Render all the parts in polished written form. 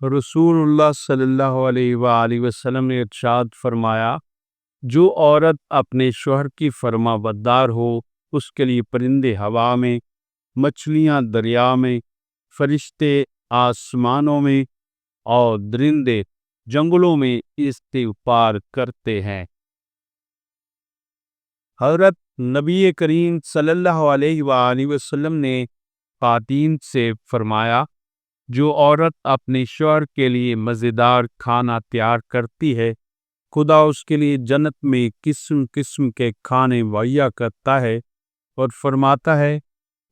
رسول اللہ صلی اللہ علیہ وآلہ وسلم نے ارشاد فرمایا، جو عورت اپنے شوہر کی فرما بردار ہو، اس کے لیے پرندے ہوا میں، مچھلیاں دریا میں، فرشتے آسمانوں میں اور درندے جنگلوں میں استغفار کرتے ہیں۔ حضرت نبی کریم صلی اللہ علیہ وآلہ وسلم نے خواتین سے فرمایا، جو عورت اپنے شوہر کے لیے مزیدار کھانا تیار کرتی ہے، خدا اس کے لیے جنت میں قسم قسم کے کھانے مہیا کرتا ہے اور فرماتا ہے،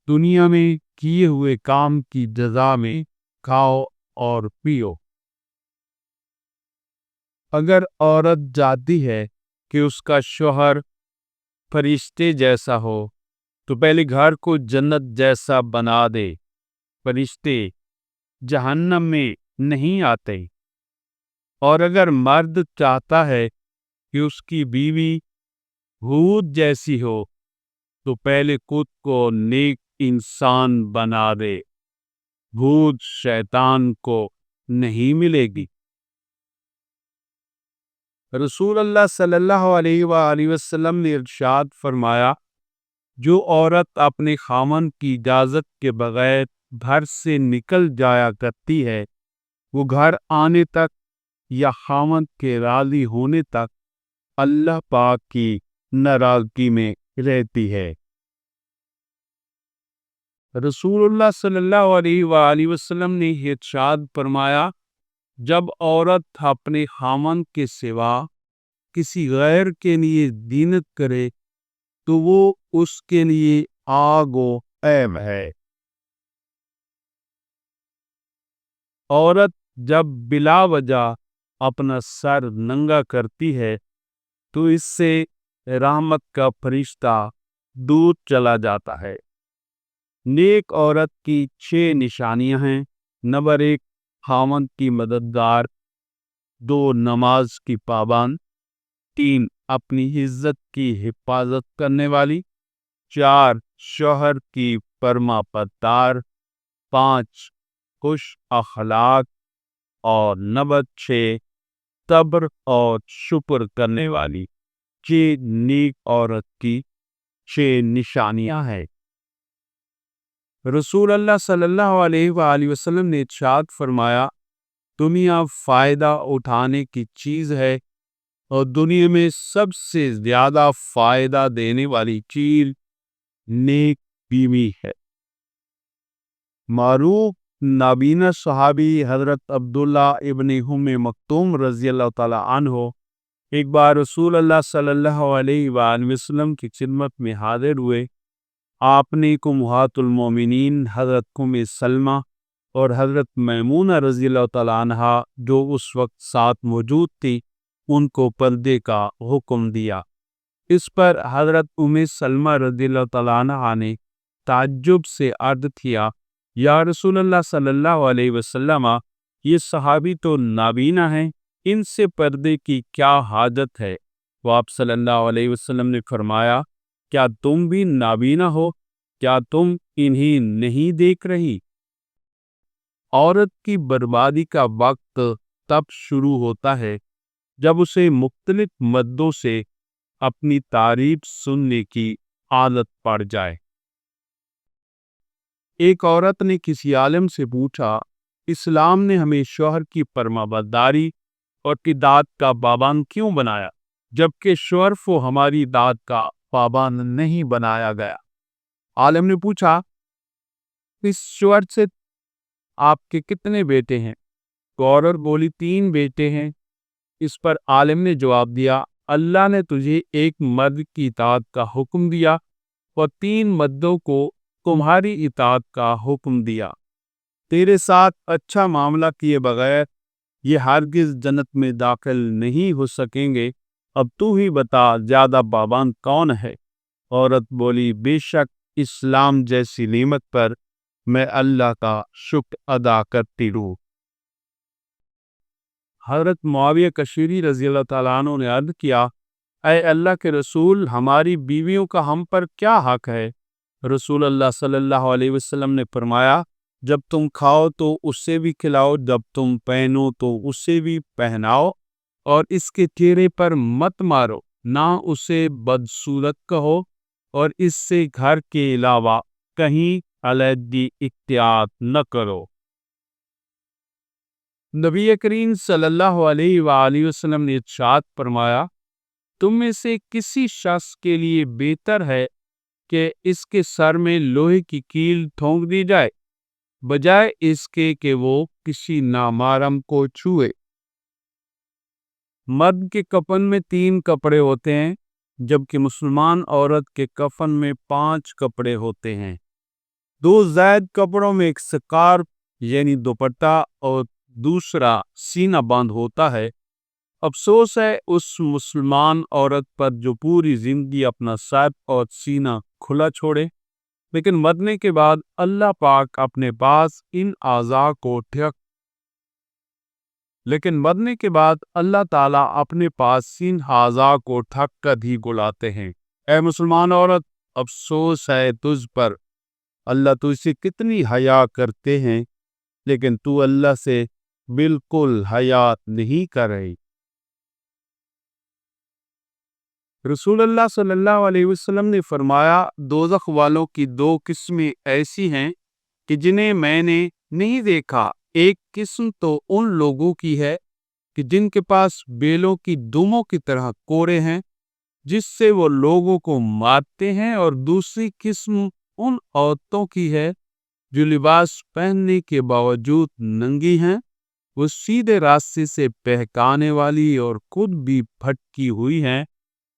دنیا میں کیے ہوئے کام کی جزا میں کھاؤ اور پیو۔ اگر عورت چاہتی ہے کہ اس کا شوہر فرشتے جیسا ہو تو پہلے گھر کو جنت جیسا بنا دے۔ فرشتے جہنم میں نہیں آتے۔ اور اگر مرد چاہتا ہے کہ اس کی بیوی حور جیسی ہو تو پہلے خود کو نیک انسان بنا دے۔ حور شیطان کو نہیں ملے گی۔ رسول اللہ صلی اللہ علیہ وآلہ وسلم نے ارشاد فرمایا، جو عورت اپنے خاوند کی اجازت کے بغیر گھر سے نکل جایا کرتی ہے، وہ گھر آنے تک یا خاوند کے راضی ہونے تک اللہ پاک کی ناراضگی میں رہتی ہے۔ رسول اللہ صلی اللہ علیہ وآلہ وسلم نے ارشاد فرمایا، جب عورت اپنے خاوند کے سوا کسی غیر کے لیے دینت کرے تو وہ اس کے لیے آگ و عیب ہے۔ عورت جب بلا وجہ اپنا سر ننگا کرتی ہے تو اس سے رحمت کا فرشتہ دور چلا جاتا ہے۔ نیک عورت کی 6 نشانیاں ہیں۔ نمبر 1، خاوند کی مددگار۔ 2، نماز کی پابند۔ 3، اپنی عزت کی حفاظت کرنے والی۔ 4، شوہر کی فرما بردار۔ 5، خوش اخلاق۔ اور نمبر 6، صبر اور شکر کرنے والی۔ یہ نیک عورت کی 6 نشانیاں ہیں۔ رسول اللہ صلی اللہ علیہ وآلہ وسلم نے ارشاد فرمایا، دنیا فائدہ اٹھانے کی چیز ہے اور دنیا میں سب سے زیادہ فائدہ دینے والی چیز نیک بیوی ہے۔ معروف نابینا صحابی حضرت عبداللہ ابن ام مکتوم رضی اللہ تعالیٰ عنہ ایک بار رسول اللہ صلی اللہ علیہ وآلہ وسلم کی خدمت میں حاضر ہوئے۔ آپ نے امہات المومنین حضرت ام سلمہ اور حضرت میمونہ رضی اللہ تعالیٰ عنہا جو اس وقت ساتھ موجود تھی، ان کو پردے کا حکم دیا۔ اس پر حضرت ام سلمہ رضی اللہ تعالیٰ عنہا نے تعجب سے عرض کیا، یا رسول اللہ صلی اللہ علیہ وسلم، یہ صحابی تو نابینا ہیں، ان سے پردے کی کیا حاجت ہے؟ وہ آپ صلی اللہ علیہ وسلم نے فرمایا، کیا تم بھی نابینا ہو؟ کیا تم انہیں نہیں دیکھ رہی؟ عورت کی بربادی کا وقت تب شروع ہوتا ہے جب اسے مختلف مردوں سے اپنی تعریف سننے کی عادت پڑ جائے۔ ایک عورت نے کسی عالم سے پوچھا، اسلام نے ہمیں شوہر کی فرما برداری اور اطاعت کا پابند کیوں بنایا، جبکہ شوہر کو ہماری اطاعت کا پابند نہیں بنایا گیا؟ عالم نے پوچھا، اس شوہر سے آپ کے کتنے بیٹے ہیں؟ تو عورت بولی، 3 بیٹے ہیں۔ اس پر عالم نے جواب دیا، اللہ نے تجھے ایک مرد کی اطاعت کا حکم دیا اور 3 مردوں کو تمہاری اطاعت کا حکم دیا۔ تیرے ساتھ اچھا معاملہ کیے بغیر یہ ہرگز جنت میں داخل نہیں ہو سکیں گے۔ اب تو ہی بتا، زیادہ پابند کون ہے؟ عورت بولی، بے شک اسلام جیسی نعمت پر میں اللہ کا شکر ادا کرتی ہوں۔ حضرت معاویہ قشیری رضی اللہ تعالیٰ عنہ نے عرض کیا، اے اللہ کے رسول، ہماری بیویوں کا ہم پر کیا حق ہے؟ رسول اللہ صلی اللہ علیہ وسلم نے فرمایا، جب تم کھاؤ تو اسے بھی کھلاؤ، جب تم پہنو تو اسے بھی پہناؤ، اور اس کے چہرے پر مت مارو، نہ اسے بدصورت کہو، اور اس سے گھر کے علاوہ کہیں علیحدگی اختیار نہ کرو۔ نبی کریم صلی اللہ علیہ وآلہ وسلم نے ارشاد فرمایا، تم میں سے کسی شخص کے لیے بہتر ہے کہ اس کے سر میں لوہے کی کیل ٹھونک دی جائے، بجائے اس کے کہ وہ کسی نامحرم کو چھوئے۔ مرد کے کفن میں 3 کپڑے ہوتے ہیں، جبکہ مسلمان عورت کے کفن میں 5 کپڑے ہوتے ہیں۔ 2 زائد کپڑوں میں ایک سکارف یعنی دوپٹہ اور دوسرا سینہ بند ہوتا ہے۔ افسوس ہے اس مسلمان عورت پر جو پوری زندگی اپنا سر اور سینہ کھلا چھوڑے، لیکن مرنے کے بعد اللہ پاک اپنے پاس ان اعضاء کو ٹھک کر ہی بلاتے ہیں۔ اے مسلمان عورت، افسوس ہے تجھ پر، اللہ تجھ سے کتنی حیا کرتے ہیں، لیکن تو اللہ سے بالکل حیا نہیں کر رہی۔ رسول اللہ صلی اللہ علیہ وسلم نے فرمایا، دوزخ والوں کی 2 قسمیں ایسی ہیں کہ جنہیں میں نے نہیں دیکھا۔ ایک قسم تو ان لوگوں کی ہے کہ جن کے پاس بیلوں کی دموں کی طرح کوڑے ہیں، جس سے وہ لوگوں کو مارتے ہیں، اور دوسری قسم ان عورتوں کی ہے جو لباس پہننے کے باوجود ننگی ہیں، وہ سیدھے راستے سے بہکانے والی اور خود بھی بھٹکی ہوئی ہیں،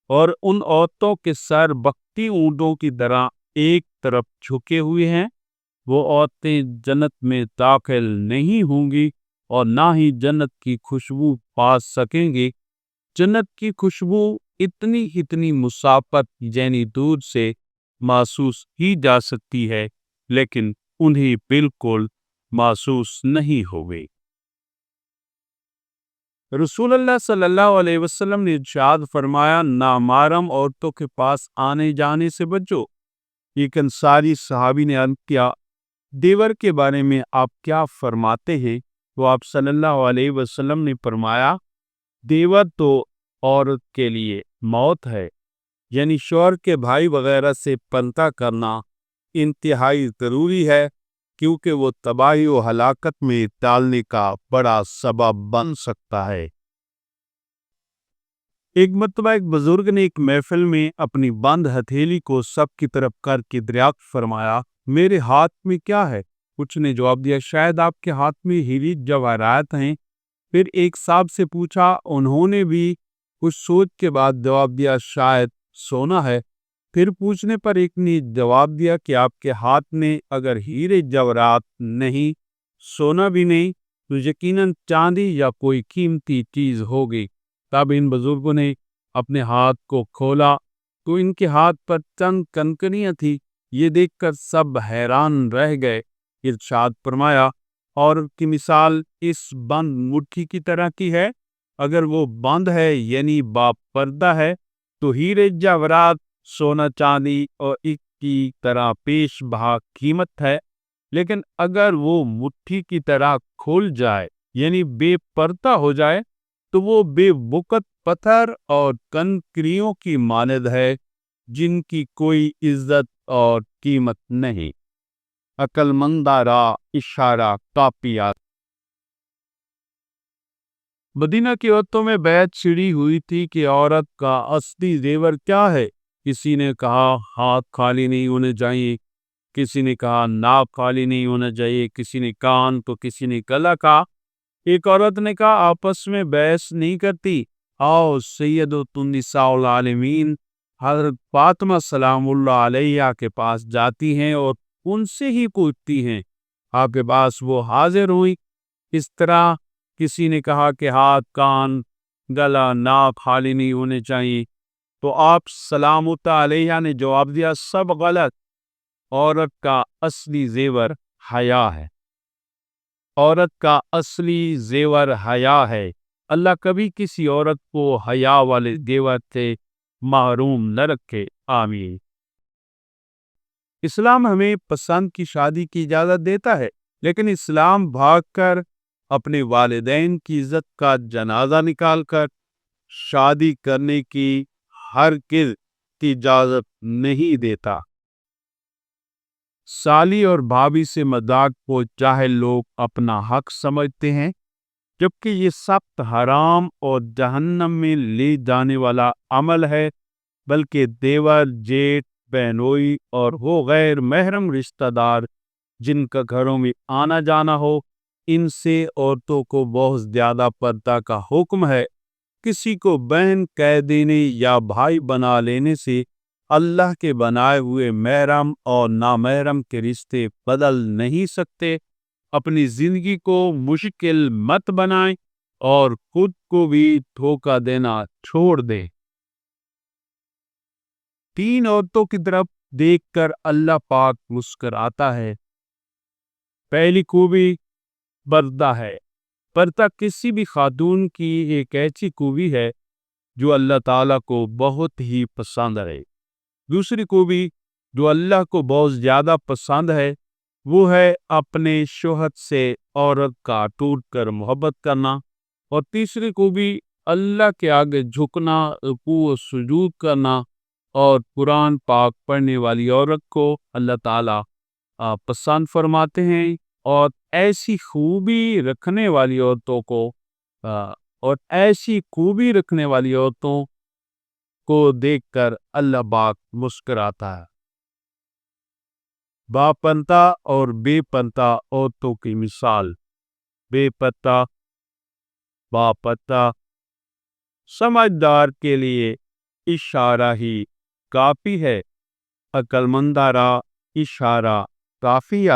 اور ان عورتوں کے سر بکتی اونٹوں کی طرح ایک طرف جھکے ہوئے ہیں۔ وہ عورتیں جنت میں داخل نہیں ہوں گی اور نہ ہی جنت کی خوشبو پا سکیں گی۔ جنت کی خوشبو اتنی مسافت یعنی دور سے محسوس ہی جا سکتی ہے، لیکن انہیں بالکل محسوس نہیں ہوگی۔ رسول اللہ صلی اللہ علیہ وسلم نے ارشاد فرمایا، نامحرم عورتوں کے پاس آنے جانے سے بچو۔ ایک انصاری صحابی نے عرض کیا، دیور کے بارے میں آپ کیا فرماتے ہیں؟ تو آپ صلی اللہ علیہ وسلم نے فرمایا، دیور تو عورت کے لیے موت ہے، یعنی شوہر کے بھائی وغیرہ سے پردہ کرنا انتہائی ضروری ہے، کیونکہ وہ تباہی و ہلاکت میں ڈالنے کا بڑا سبب بن سکتا ہے۔ ایک مرتبہ ایک بزرگ نے ایک محفل میں اپنی بند ہتھیلی کو سب کی طرف کر کے دریافت فرمایا، میرے ہاتھ میں کیا ہے؟ کچھ نے جواب دیا، شاید آپ کے ہاتھ میں ہیرے جواہرات ہیں۔ پھر ایک صاحب سے پوچھا، انہوں نے بھی کچھ سوچ کے بعد جواب دیا، شاید سونا ہے۔ پھر پوچھنے پر ایک نے جواب دیا کہ آپ کے ہاتھ میں اگر ہیرے جواہرات نہیں، سونا بھی نہیں، تو یقیناً چاندی یا کوئی قیمتی چیز ہوگی۔ تب ان بزرگوں نے اپنے ہاتھ کو کھولا تو ان کے ہاتھ پر چند کنکریاں تھیں۔ یہ دیکھ کر سب حیران رہ گئے۔ ارشاد فرمایا، عورت کی مثال اس بند مٹھی کی طرح کی ہے، اگر وہ بند ہے یعنی با پردہ ہے تو ہیرے جواہرات، سونا چاندی اور ایک کی طرح پیش بہا قیمت ہے، لیکن اگر وہ مٹھی کی طرح کھل جائے یعنی بے پردہ ہو جائے تو وہ بے وقت پتھر اور کنکریوں کی مانند ہے، جن کی کوئی عزت اور قیمت نہیں۔ عقل مندہ را اشارہ کافیات۔ مدینہ کی عورتوں میں بیعت چھڑی ہوئی تھی کہ عورت کا اصلی زیور کیا ہے۔ کسی نے کہا ہاتھ خالی نہیں ہونے چاہیے، کسی نے کہا ناک خالی نہیں ہونا چاہیے، کسی نے کان تو کسی نے گلا کہا۔ ایک عورت نے کہا، آپس میں بحث نہیں کرتی، آؤ سیدۃ النساء العالمین حضرت فاطمہ سلام اللہ علیہا کے پاس جاتی ہیں اور ان سے ہی پوچھتی ہیں۔ آپ کے پاس وہ حاضر ہوئی۔ اس طرح کسی نے کہا کہ ہاتھ، کان، گلا، ناک خالی نہیں ہونے چاہیے، تو آپ سلام اللہ علیہا نے جواب دیا، سب غلط۔ عورت کا اصلی زیور حیا ہے۔ عورت کا اصلی زیور حیا ہے۔ اللہ کبھی کسی عورت کو حیا والے زیور سے محروم نہ رکھے، آمین۔ اسلام ہمیں پسند کی شادی کی اجازت دیتا ہے، لیکن اسلام بھاگ کر اپنے والدین کی عزت کا جنازہ نکال کر شادی کرنے کی ہرگز اجازت نہیں دیتا۔ سالی اور بھابھی سے مذاق کو جاہل لوگ اپنا حق سمجھتے ہیں، جبکہ یہ سخت حرام اور جہنم میں لے جانے والا عمل ہے، بلکہ دیور، جیٹھ، بہنوئی اور وہ غیر محرم رشتہ دار جن کا گھروں میں آنا جانا ہو، ان سے عورتوں کو بہت زیادہ پردہ کا حکم ہے۔ کسی کو بہن کہہ دینے یا بھائی بنا لینے سے اللہ کے بنائے ہوئے محرم اور نامحرم کے رشتے بدل نہیں سکتے۔ اپنی زندگی کو مشکل مت بنائیں اور خود کو بھی دھوکہ دینا چھوڑ دیں۔ 3 عورتوں کی طرف دیکھ کر اللہ پاک مسکراتا ہے۔ پہلی خوبی پردہ ہے۔ پردہ کسی بھی خاتون کی ایک ایسی خوبی ہے جو اللہ تعالیٰ کو بہت ہی پسند ہے۔ دوسری خوبی جو اللہ کو بہت زیادہ پسند ہے وہ ہے اپنے شوہر سے عورت کا ٹوٹ کر محبت کرنا، اور تیسری خوبی اللہ کے آگے جھکنا، رکوع و سجود کرنا، اور قرآن پاک پڑھنے والی عورت کو اللہ تعالیٰ پسند فرماتے ہیں۔ اور ایسی خوبی رکھنے والی عورتوں کو دیکھ کر اللہ پاک مسکراتا ہے۔ باپنتا اور بے پنتا عورتوں کی مثال۔ بے پنتا، باپنتا سمجھدار کے لیے اشارہ ہی کافی ہے، عقل مندارا اشارہ کافی